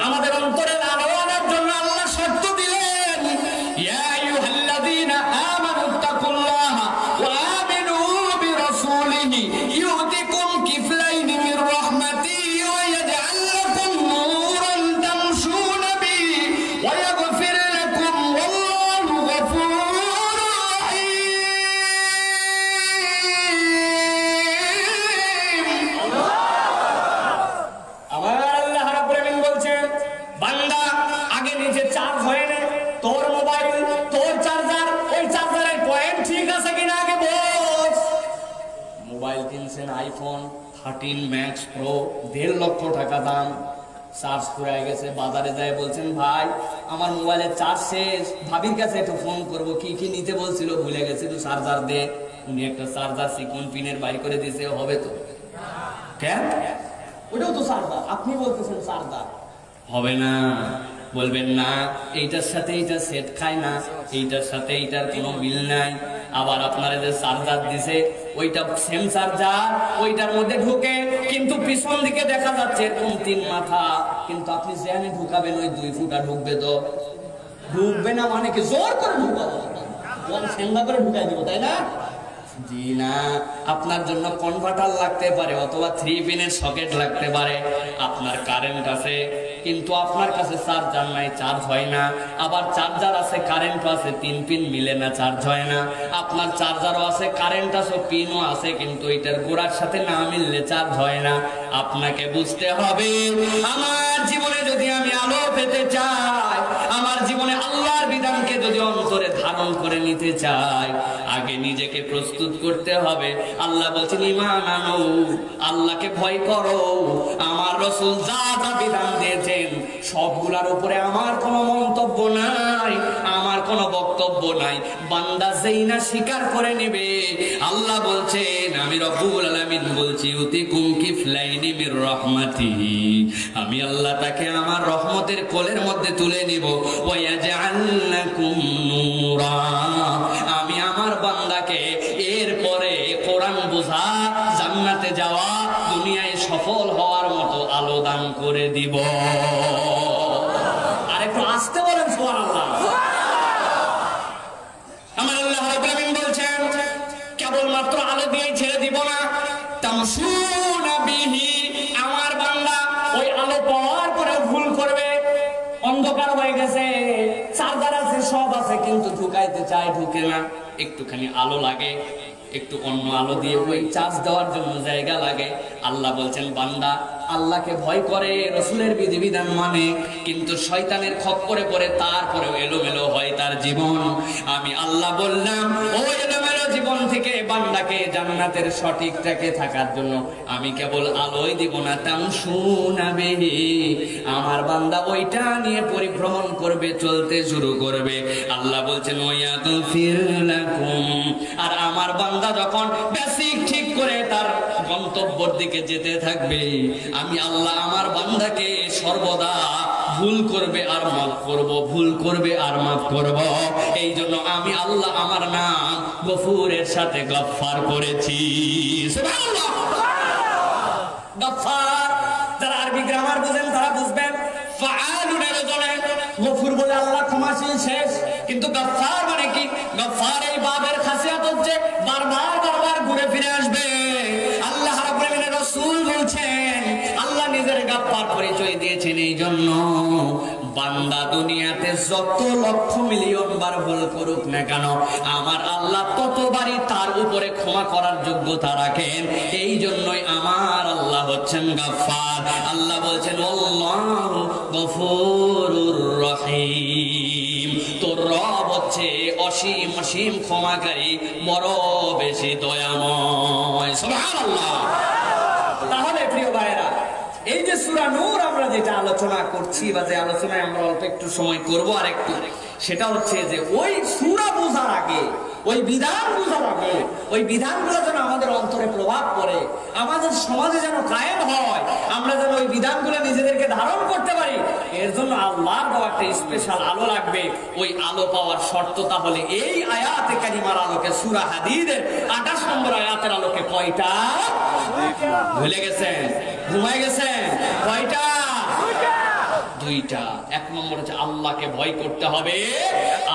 আমাদের অন্তরের আলো আনার জন্য আল্লাহ শর্ত দিলেন, ইয়া আইয়ুহাল্লাযীনা আমানুত্তাকুল্লাহা ওয়া আমিনু বিরাসূলিহি ইউতিকুম কিফলাইনি মির রাহমাতিহি ওয়া ইয়াজআল লাকুম নূরান তামশুনা বিহি ওয়া ইয়াগফির লাকুম ওয়াল্লাহু গফুরুর রাহিম। আমার আল্লাহ রাব্বুল আলামিন বলছেন, বান্দা আগে নিজে চার্জ হয়ে নে, তোর মোবাইল, তোর চার্জার, ওই চার্জারের পয়েন্ট ঠিক আছে কিনা আগে বোঝ। মোবাইল কিনছেন আইফোন 13 ম্যাক্স প্রো, 1.5 লক্ষ টাকা দাম, চার্জ ফুরায় গেছে, বাজারে যায় বলছেন ভাই আমার মোবাইলের চার্জ শেষ, ভাবির কাছে একটু ফোন করবো, কি কি নিতে বলছিল ভুলে গেছে, একটু চার্জার দে। উনি একটা চার্জার সিকন পিনের বাইর করে দিয়েছে, হবে তো? কেন? ওটাও তো চার্জার, আপনি বলতেছেন চার্জার হবে না। বলবেন না এইটার সাথে এইটা সেট খায় না, এইটার সাথে এইটার কোনো মিল নাই। আবার আপনারা যে চার্জার দিছে ওইটা সেম চার্জার, ওইটার মধ্যে ঢুকে, কিন্তু পিছন দিকে দেখা যাচ্ছে এরকম 3 মাথা, কিন্তু আপনি যেখানে ঢুকাবেন ওই 2 ফুটা ঢুকবে তো? ঢুকবে না মানে কি জোর করে ঢুকাবো, সেঙ্গা করে ঢুকাই দিব, তাই না? জি না, আপনার জন্য কনভার্টার লাগতে পারে, অথবা 3 পিনের সকেট লাগতে পারে। আপনার কারেন্ট আছে কিন্তু আপনার কাছে চার্জার নাই, চার্জ হয় না। আবার চার্জার আছে, কারেন্ট আছে, 3 পিন মিলে না, চার্জ হয় না। আপনার চার্জারও আছে, কারেন্ট আছে, পিনও আছে, কিন্তু এটার গোড়ার সাথে না মিললে চার্জ হয় না। আপনাকে বুঝতে হবে, আমার জীবনে যদি আমি আলো পেতে চাই, আমার জীবনে আল্লাহর বিধানকে যদি অন্তরে ধারণ করে নিতে চাই, আগে নিজেকে প্রস্তুত করতে হবে। আল্লাহ বলছেন ঈমান আনো, আল্লাহকে ভয় করো। আমার রাসূল যা যা বিধান দিয়েছেন সবগুলোর উপরে আমার কোনো মন্তব্য নাই, আমার কোনো বক্তব্য নাই। বান্দা যেই না স্বীকার করে নেবে, আল্লাহ বলছেন, আমি রব্বুল আলামিন বলছি, ইউতিকুম কিফলাইনি মির রাহমাতিহি, আমি আল্লাহ তাকে আমার রহমতের কোলের মধ্যে তুলে নিব। ওয়া ইয়াজআল লাকুম নূরা, আমি আমার বান্দাকে এরপরে কোরআন বোঝা, জান্নাতে যাওয়া, দুনিয়ায় সফল হওয়ার মতো আলো দান করে দিব। আর একটু আসতে বলেন সুবহানাল্লাহ। আমার আল্লাহ রাব্বুল আলামিন বলছেন, কেবলমাত্র আলো দিয়ে ছেড়ে দিব না, তামশুনা বিহি, আমার বান্দা ওই আলো পাওয়ার পরে ভুল করবে। অন্ধকার হয়ে গেছে, চার্জার আছে, সব আছে, কিন্তু ঢুকাইতে চায়, ঢুকে না। একটুখানি আলো লাগে, একটু অন্য আলো দিয়ে ওই চার্জ দেওয়ার জন্য জায়গা লাগে। আল্লাহ বলছেন বান্দা আল্লাহকে ভয় করে, রসুলের বিধিবিধান মানে, কিন্তু শয়তানের খপ্পরে পড়ে তারপরেও এলোমেলো হয় তার জীবন। আমি আল্লাহ বললাম, ওই এলোমেলো জীবন থেকে বান্দাকে জান্নাতের সঠিক ট্র্যাকে থাকার জন্য আমি কেবল আলোই দিব না, তামশুনা বিহি, আমার বান্দা ওইটা নিয়ে পরিভ্রমণ করবে, চলতে শুরু করবে। আল্লাহ বলছেন ওয়ায়াগফির লাকুম, আর আমার বান্দা যখন বেসিক ঠিক করে তার গন্তব্যের দিকে যেতে থাকবে, আমি আল্লাহ আমার বান্দাকে সর্বদা ভুল করবে আর মাফ করব, ভুল করবে আর মাফ করব। এই জন্য আমি আল্লাহ আমার নাম গফুরের সাথে গফফার করেছি। সুবহানাল্লাহ। গফফার, যারা আরবি গ্রামার বুঝেন তারা বুঝবেন, ফাআলুনের ওজনে। গফুর বলে আল্লাহ ক্ষমাশীল শেষ, কিন্তু গফফার মানে কি? গফফার এই বাবের খাসিয়াত হচ্ছে বারবার বারবার ঘুরে ফিরে আসবে। আল্লাহ রাব্বুল আলামিনের রাসূল বলছেন, আল্লাহ নিজের গফফার পরিচয় দিয়েছেন এই জন্য বান্দা দুনিয়াতে যত লক্ষ মিলিয়ন বার ভুল করুক না কেন, আমার আল্লাহ ততবারই তার উপরে ক্ষমা করার যোগ্যতা রাখেন। এই জন্যই আমার আল্লাহ হচ্ছেন গফফার। আল্লাহ বলছেন আল্লাহু গফুরুর রহিম, তোর রব হচ্ছে অসীম অসীম ক্ষমাকারী, বড় বেশি দয়াময়। সুবহানাল্লাহ। তাহলে প্রিয় ভাইরা, এই যে সূরা নূর আমরা যেটা আলোচনা করছি বা যে আলোচনায় আমরা অল্প একটু সময় করবো আর একটু, সেটা হচ্ছে যে ওই সূরা বোঝার আগে, ওই বিধান বোঝার আগে, ওই বিধানগুলো যেন আমাদের অন্তরে প্রভাব পড়ে, আমাদের সমাজে যেন কায়েম হয়, আমরা যেন ওই বিধানগুলো নিজেদেরকে ধারণ করতে পারি, এর জন্য আল্লাহর দেওয়া একটা স্পেশাল আলো লাগবে। ওই আলো পাওয়ার শর্ত তাহলে এই আয়াতে কারিমার আলোকে, সূরা হাদীদের 28 নম্বর আয়াতের আলোকে কয়টা? ভুলে গেছেন? ঘুমায় গেছেন? কয়টা? দুইটা। এক নম্বর হচ্ছে আল্লাহকে ভয় করতে হবে,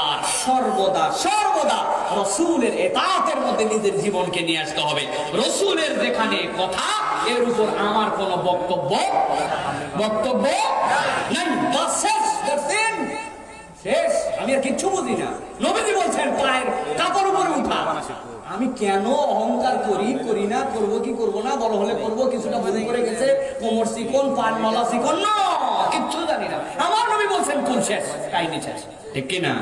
আর সর্বদা সর্বদা রাসূলের ইতাআতের মধ্যে নিজের জীবনকে নিয়ে আসতে হবে। রাসূলের যেখানে কথা, এর উপর আমার কোনো বক্তব্য নাই। বাস শেষ, শেষ। আমি আর কিচ্ছু বুঝি না। নবীজি বলছেন পায়ের কাপড় উপরে উঠা। আমি কেন অহংকার করি না, করবো কি করবো না, বড় হলে করবো, কিছুটা বুঝে করে গেছে, কোমর চিকন, পান মালা চিকন, না কিচ্ছু জানি না। আমার নবী বলছেন কোন শেষ, কাহিনী শেষ, ঠিক কিনা?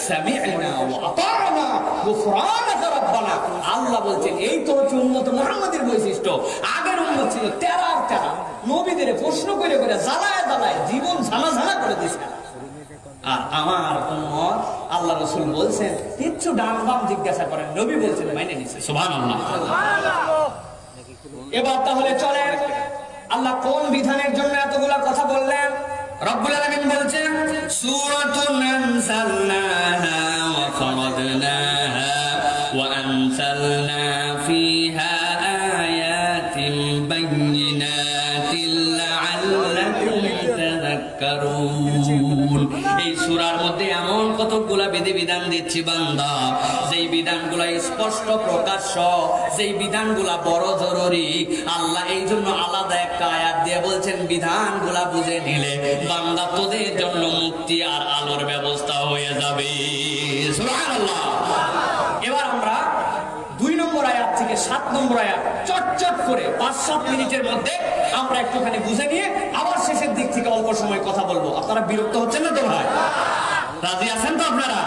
সামি'না ওয়া আতা'না গুফরানাকা রাব্বানা। আল্লাহ বলছেন এই তো হচ্ছে উম্মত মুহাম্মাদের বৈশিষ্ট্য। আগের উম্মত ছিল তেরা তেরা, নবীদের প্রশ্ন করে করে জ্বালায় জ্বালায় জীবন ঝালা করে দিয়েছে। আর আমার উম্মত, আল্লাহ রাসূল বলছেন কিচ্ছু ডান বাম জিজ্ঞাসা করেন, নবী বলছেন মাইনে নিছে। সুবহানাল্লাহ। এবার তাহলে চলেন আল্লাহ কোন বিধানের জন্য এতগুলা কথা বললেন। রব্বুল আলামিন বলছেন সূরাতুন আনসালনাহা ওয়া ফারাদনাহা ওয়া আনসালনা ফিহা আয়াতিন বাইয়িনাতিন লাআল্লাকুম তাযাক্কারুন। এই সূরার মধ্যে এমন কতগুলা বিধিবিধান দিচ্ছি বান্দা, যেই বিধানগুলা স্পষ্ট প্রকাশ্য, যেই বিধানগুলা বড় জরুরি। আল্লাহ এই জন্য আলাদা একটা আয়াত দিয়ে বলছেন বিধানগুলা বুঝে নিলে বান্দা তোদের জন্য মুক্তি আর আলোর ব্যবস্থা হয়ে যাবে। সুবহানাল্লাহ। এবার আমরা 2 নম্বর আয়াত থেকে 7 নম্বর আয়াত চটচট করে 5-7 মিনিটের মধ্যে আমরা একটুখানি বুঝে নিয়ে আবার শেষের দিক থেকে অল্প সময় কথা বলবো। আপনারা বিরক্ত হচ্ছেন না তো ভাই? রাজি আছেন তো আপনারা?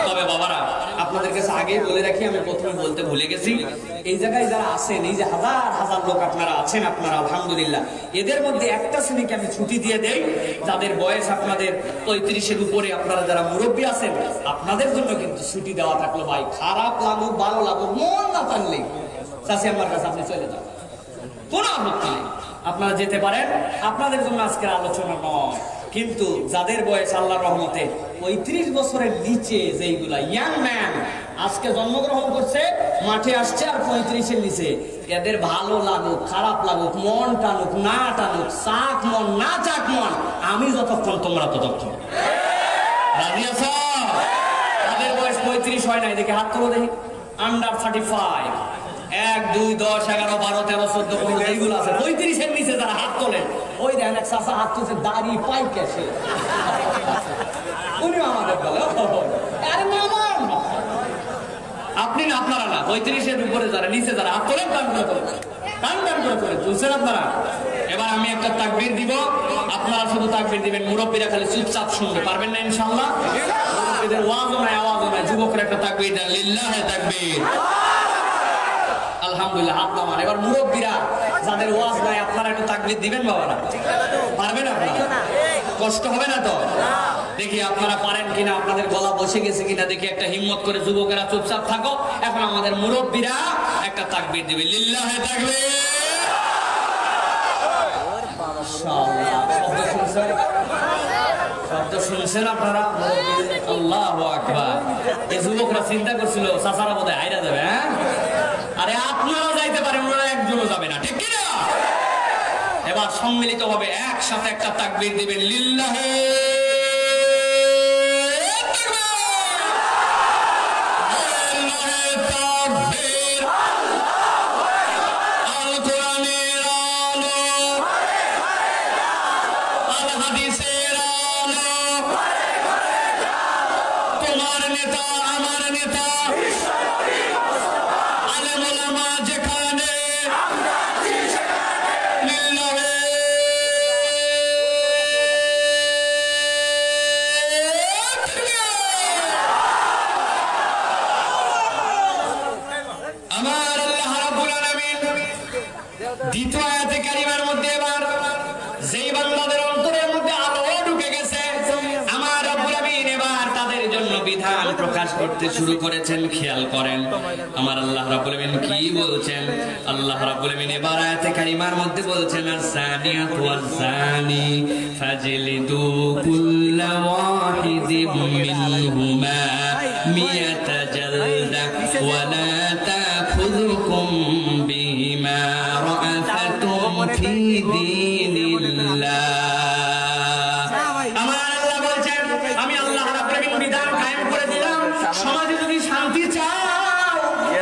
তবে বাবারা, আপনাদের কাছে আগেই বলে রাখি, আমি প্রথমে বলতে ভুলে গেছি, এই জায়গায় যারা আছেন, এই যে হাজার হাজার লোক আপনারা আছেন, আপনারা আলহামদুলিল্লাহ, এদের মধ্যে একটা শ্রেণীকে আমি ছুটি দিয়ে দেই, যাদের বয়স আপনাদের 35-এর উপরে, আপনারা যারা মুরব্বী আছেন, আপনাদের জন্য কিন্তু ছুটি দেওয়া থাকলো। ভাই খারাপ লাগুক ভালো লাগুক, মন না টানলে চাষি আমার কাছে আপনি চলে যান, কোনো আপত্তি নেই, আপনারা যেতে পারেন। আপনাদের জন্য আজকের আলোচনা নয়, কিন্তু যাদের বয়স আল্লাহর রহমতে 35 বছরের নিচে, যেইগুলা ইয়াং ম্যান আজকে জন্মগ্রহণ করছে, মাঠে আসছে, আর 35-এর নিচে, এদের ভালো লাগুক খারাপ লাগুক, মন টানুক না টানুক, চাক মন না চাক মন, আমি যতক্ষণ তোমরা ততক্ষণ। রাজি আছো? তাদের বয়স 35 হয় নাই, দেখে হাত তুলো দেখি। আন্ডার 35, 1, 2, 10, 11, 12, 13, 14, 15 এইগুলো আছে। 35-এর নিচে যারা হাত তোলেন, ওই দেখেন এক চাচা হাত তুলছে, দাড়ি পাইকে সে, উনি আমাদের বলে আরে মামা। আপনি না, আপনারা না, 35-এর উপরে যারা, নিচে যারা হাত তোলেন, টান করে তুলছেন আপনারা। এবার আমি একটা তাকবীর দিব, আপনারা শুধু তাকবীর দিবেন, মুরব্বীরা খালি চুপচাপ শুনবে, পারবেন না ইনশাআল্লাহ? মুরব্বীদের ওয়াজও নাই, আওয়াজও নাই, যুবকরা একটা তাকবীর দেন, লিল্লাহি তাকবীর। আলহামদুলিল্লাহ, হাত নামান। এবার মুরব্বীরা যাদের ওয়াজ নাই, আপনারা একটু তাকবীর দিবেন বাবারা, পারবেন আপনারা? কষ্ট হবে না তো? দেখি আপনারা পারেন কিনা, আপনাদের গলা বসে গেছে কিনা দেখি, একটা হিম্মত করে। যুবকেরা চুপচাপ থাকো, এখন আমাদের মুরব্বীরা একটা তাকবীর দিবে, লিল্লাহি তাকবীর। শব্দ শুনছেন আপনারা? আল্লাহু আকবার। এই যুবকরা চিন্তা করছিল চাচারা বোধহয় হাইরা যাবে। হ্যাঁ, আরে আপনারা যাইতে পারেন, ওরা একজনও যাবে না, ঠিক কিনা? এবার সম্মিলিতভাবে একসাথে একটা তাকবীর দিবেন, লিল্লাহি দ্বিতীয় আয়াতে কারিমার মধ্যে এবার যেই বান্দাদের অন্তরের মধ্যে আলো ঢুকে গেছে, আমার রব্বুল আমিন এবার তাদের জন্য বিধান প্রকাশ করতে শুরু করেছেন। খেয়াল করেন আমার আল্লাহ রাব্বুল আমিন কি বলছেন। আল্লাহ রাব্বুল আমিন এবার আয়াতে কারিমার মধ্যে বলছেন, আস-সানিয়াতু ওয়াজ-জানি ফাজলিদু কুল্লা ওয়াহিদিম মিনহুমা মিয়াতা জালদা ওয়া লা তাখুযুকুম বিহিমা রাআফাতুম ফি দীনিল্লাহ। আমার আল্লাহ বলেন আমি আল্লাহ রাব্বুল আমিন বিধান কায়েম করে দিলাম। সমাজে যদি শান্তি চাও,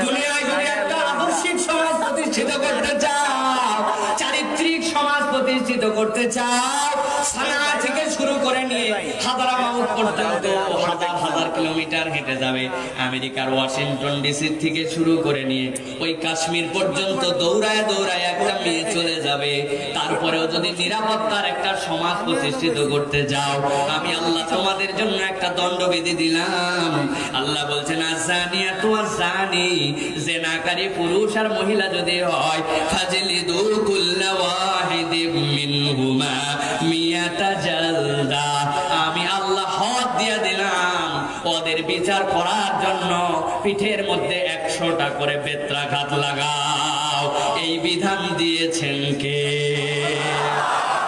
দুনিয়ায় যদি একটা আদর্শিক সমাজ প্রতিষ্ঠিত করতে চাও, চারিত্রিক সমাজ প্রতিষ্ঠিত করতে চাও, সানা থেকে শুরু করে নিয়ে হায়দ্রাবাদ পর্যন্ত হাজার হাজার কিলোমিটার হেঁটে যাবে। আমেরিকার ওয়াশিংটন ডিসি থেকে শুরু করে নিয়ে ওই কাশ্মীর পর্যন্ত দৌড়ায় দৌড়ায় একটা মেয়ে চলে যাবে। তারপরেও যদি নিরাপত্তার একটা সমাজ প্রতিষ্ঠিত করতে যাও, আমি আল্লাহ তোমাদের জন্য একটা দণ্ডবিধি দিলাম। আল্লাহ বলছেন, আস-সানিয়াতু ওয়াজ-জানি, জিনাকারী পুরুষ আর মহিলা যদি হয়, ফাজলিদু কুল্লা ওয়াহিদিম মিনহুমা মিয়াতা জালদা, আমি আল্লাহ হদ দিয়ে দিলাম ওদের বিচার করার জন্য পিঠের মধ্যে 100টা করে বেত্রাঘাত লাগাও। এই বিধান দিয়েছেন কে?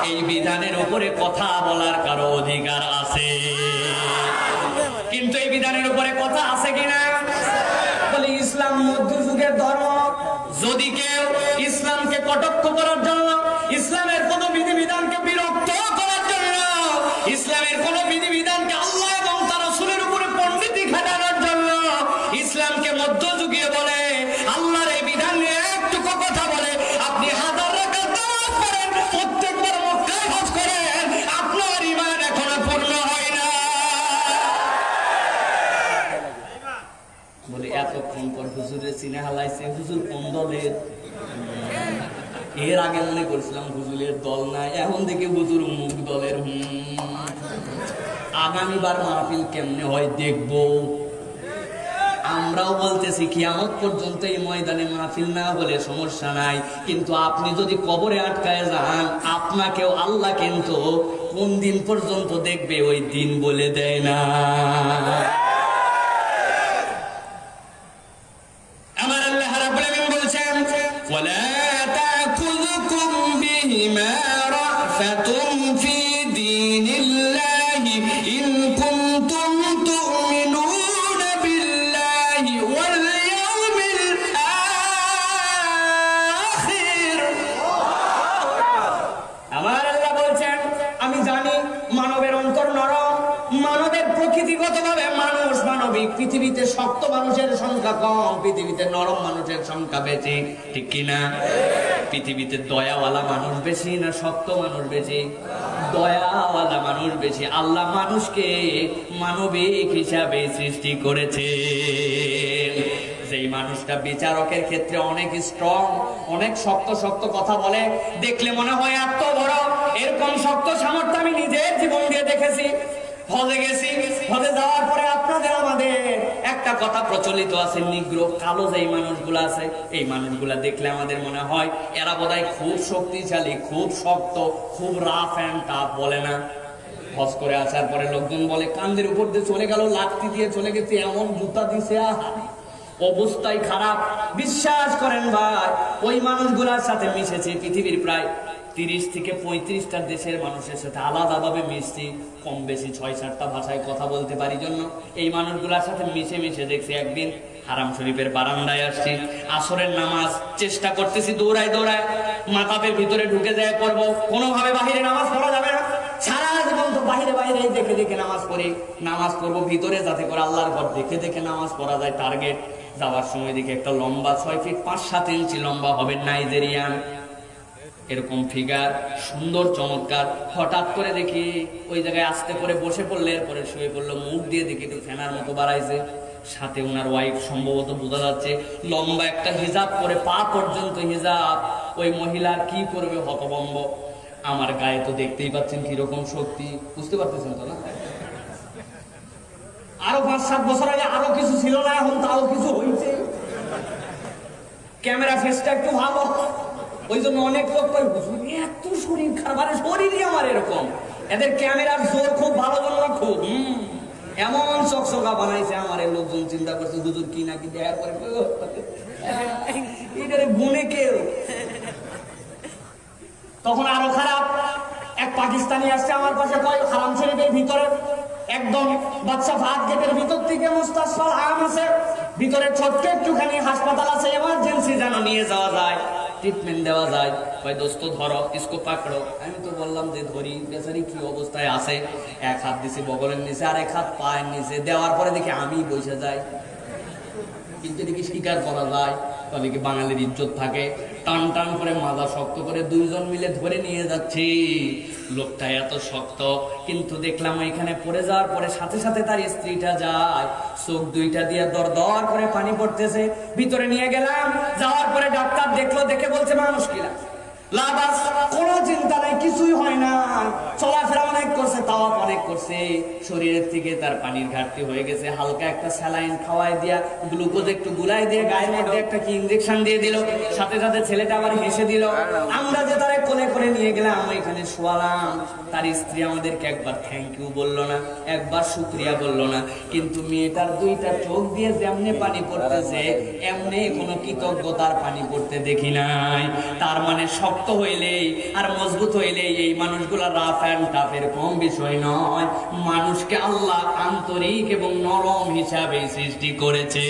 এই বিধানের উপরে কথা বলার কারো অধিকার আছে, কিন্তু এই বিধানের উপরে কথা আছে কিনা? বলে ইসলাম মধ্যযুগের ধর্ম। যদি কেউ ইসলামকে কটাক্ষ করার জন্য, ইসলামের কোন বিধিবিধানকে বিরক্ত করার জন্য, ইসলামের কোন বিধিবিধানকে আল্লাহ এবং তার রাসূলের উপরে পণ্ডিতি খাটানোর জন্য ইসলামকে মধ্যযুগীয় বলে, আল্লাহর এই বিধান নিয়ে একটুকু কথা বলে, আপনি হাজার রাকাত নামাজ পড়েন, প্রত্যেকবার মক্কায় হজ করেন, আপনার ঈমান এখনো পূর্ণ হয় না। বলে এতক্ষণ পর হুজুরের চিনে হালাইছে, হুজুর কোন দলের? এর আগে মনে করছিলাম হুজুরের দল নাই, এখন দেখে হুজুর মুখ দলের। আগামীবার মাহফিল কেমনে হয় দেখবো। আমরাও বলতেছি কিয়ামত পর্যন্ত এই ময়দানে মাহফিল না হলে সমস্যা নাই, কিন্তু আপনি যদি কবরে আটকায় যান, আপনাকেও আল্লাহ কিন্তু কোন দিন পর্যন্ত দেখবে ওই দিন বলে দেয় না। আমার আল্লাহ রাব্বুল আমিন বলছেন, ওয়ালা তাকুযুকুম বিহিমা রাফাতুম ফি দীনিল্লাহি ইন কুনতুম তু'মিনুনা বিল্লাহি ওয়াল ইয়াউমিল আখির। আমার আল্লাহ বলছেন, আমি জানি মানবের অন্তর নরম, মানবের প্রকৃতিগতভাবে মানুষ মানবিক। পৃথিবীতে শক্ত মানুষের সংখ্যা কম, পৃথিবীতে নরম মানুষের সংখ্যা বেশি, ঠিক কিনা? পৃথিবীতে দয়াওয়ালা মানুষ বেশি না শক্ত মানুষ বেশি? দয়াওয়ালা মানুষ বেশি। আল্লাহ মানুষকে মানবিক হিসাবে সৃষ্টি করেছে। যেই মানুষটা বিচারকের ক্ষেত্রে অনেক স্ট্রং, অনেক শক্ত শক্ত কথা বলে, দেখলে মনে হয় এত বড়। এরকম শক্ত সামর্থ্য আমি নিজের জীবন দিয়ে দেখেছি। হজে গেছি, হজে যাওয়ার পরে আপনাদের আমাদের একটা কথা প্রচলিত আছে, নিগ্র কালো যেই মানুষগুলো আছে, এই মানুষগুলা দেখলে আমাদের মনে হয় এরা বোধহয় খুব শক্তিশালী, খুব শক্ত, খুব রাফ অ্যান্ড টাফ, বলে না? হজ করে আসার পরে লোকজন বলে কান্দের উপর দিয়ে চলে গেল, লাঠি দিয়ে চলে গেছে, এমন জুতা দিছে, অবস্থাই খারাপ। বিশ্বাস করেন ভাই, ওই মানুষগুলার সাথে মিশেছে পৃথিবীর প্রায় 30 থেকে 35টা দেশের মানুষের সাথে আলাদাভাবে মিশছি, কম বেশি 6-7টা ভাষায় কথা বলতে পারি জন্য এই মানুষগুলার সাথে মিশে মিশে দেখছি। একদিন হারাম শরীফের বারান্দায় আসছি, আসরের নামাজ চেষ্টা করতেছি, দৌড়ায় দৌড়ায় মাকাবের ভিতরে ঢুকে যায় পড়বো, কোনোভাবে বাহিরে নামাজ পড়া যাবে না। সারা জীবন তো বাহিরে বাইরে দেখে দেখে নামাজ পড়ি, নামাজ পড়বো ভিতরে যাতে করে আল্লাহর ঘর দেখে দেখে নামাজ পড়া যায়। টার্গেট যাওয়ার সময় দেখি একটা লম্বা 6 ফিট 5-7 ইঞ্চি লম্বা হবে নাইজেরিয়ান, এরকম ফিগার, সুন্দর চমৎকার। হঠাৎ করে দেখি ওই জায়গায় আস্তে করে বসে পড়লে, এরপরে শুয়ে পড়লো, মুখ দিয়ে দেখি একটু ফেনার মতো বাড়াইছে, সাথে ওনার ওয়াইফ সম্ভবত বোঝা যাচ্ছে, লম্বা একটা হিজাব পরে, পা পর্যন্ত হিজাব। ওই মহিলার কি করবে হতভম্ব। আমার গায়ে তো দেখতেই পাচ্ছেন কিরকম শক্তি, বুঝতে পারতেছেন তো না? আরো 5-7 বছর আগে আরো কিছু ছিল না, এখন তাও কিছু হয়েছে। ক্যামেরা ফেসটা একটু ভালো, ওই জন্য অনেক লোক কই এত শরীর খারাপ, মানে শরীরই আমার এরকম। এদের ক্যামেরার জোর খুব ভালো জন্য খুব এমন চকচকা বানাইছে আমার, লোকজন চিন্তা করছে হুজুর কি নাকি দেখার পরে এটারে গুনে কেউ। তখন আরো খারাপ, এক পাকিস্তানি আসছে আমার পাশে, কয় হারাম শরীফের ভিতরে একদম বাচ্চা ভাত গেটের ভিতর থেকে মুস্তাশফাল আম আছে, ভিতরে ছোট্ট একটুখানি হাসপাতাল আছে, এমার্জেন্সি যেন নিয়ে যাওয়া যায়, ট্রিটমেন্ট দেওয়া যায়। কয় দোস্ত ধরো, ইসকো পাকড়ো। আমি তো বললাম যে ধরি, বেচারি কি অবস্থায় আছে। এক হাত দিছি বগলের নিচে, আর এক হাত পায়ের নিচে, দেওয়ার পরে দেখি আমি বসে যাই। কিন্তু দেখি স্বীকার করা যায়, তবে কি বাঙালির ইজ্জত থাকে। টান টান করে মাজা শক্ত করে 2 জন মিলে ধরে নিয়ে যাচ্ছি। লোকটা এত শক্ত, কিন্তু দেখলাম এখানে পড়ে যাওয়ার পরে সাথে সাথে তার স্ত্রীটা যায়, চোখ 2টা দিয়ে দর দর করে পানি পড়তেছে। ভিতরে নিয়ে গেলাম, যাওয়ার পরে ডাক্তার দেখলো, দেখে বলছে মানুষ কিলা লাবাস, কোনো চিন্তা নাই, কিছুই হয় না, চলাফেরা অনেক করছে, তাও অনেক করছে, শরীরের থেকে তার পানির ঘাটতি হয়ে গেছে। হালকা একটা স্যালাইন খাওয়াই দিয়া, গ্লুকোজ একটু গুলাই দিয়ে, গায়ের মধ্যে একটা কি ইঞ্জেকশন দিয়ে দিল, সাথে সাথে ছেলেটা আবার হেসে দিল। আমরা যে তারে কোলে করে নিয়ে গেলাম, আমরা এখানে শোয়ালাম, তার স্ত্রী আমাদেরকে একবার থ্যাংক ইউ বললো না, একবার শুক্রিয়া বললো না। কিন্তু মেয়েটার 2টা চোখ দিয়ে যেমনে পানি পড়তেছে, এমনি কোনো কৃতজ্ঞতার পানি পড়তে দেখি নাই। তার মানে শক্ত হইলেই আর মজবুত হইলেই এই মানুষগুলা রাফ এন্ড টাফের কম বিষয় নয়। মানুষকে আল্লাহ আন্তরিক এবং নরম হিসাবে সৃষ্টি করেছে।